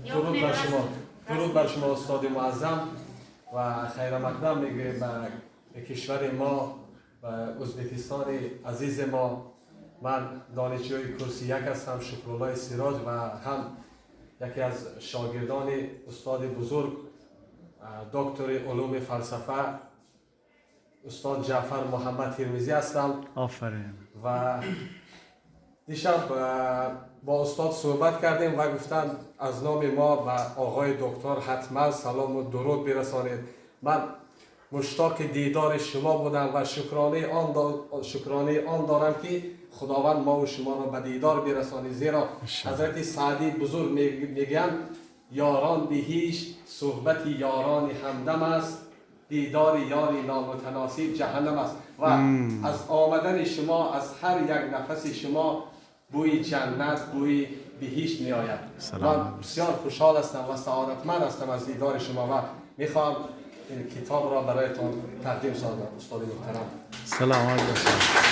درود بر شما. درود بر شما استاد معظم و خیر مقدم میگه به کشور ما و ازبکستان عزیز ما. من دانشجوی کورس یک هستم، شکرالله سراج، و هم یکی از شاگردان استاد بزرگ دکتر علوم فلسفه استاد جعفر محمد ترمیزی هستم. آفرین. و دیشب با استاد صحبت کردیم و گفتن از نام ما به آقای دکتر حتما سلام و درود برسانید. من مشتاق دیدار شما بودم و شکرانه آن دارم که خداوند ما و شما را به دیدار برسانید، زیرا حضرت سعدی بزرگ میگن یاران بهشت صحبت یاران همدم است، دیدار یاری نامتناسب جهنم است. و از آمدن شما، از هر یک نفس شما بوی جنت، بوی بهشت می آید. من بسیار خوشحال هستم و سعادتمند هستم از دیدار شما و میخوام این کتاب را برایتان تقدیم سازم. استاد محترم، سلام علیکم.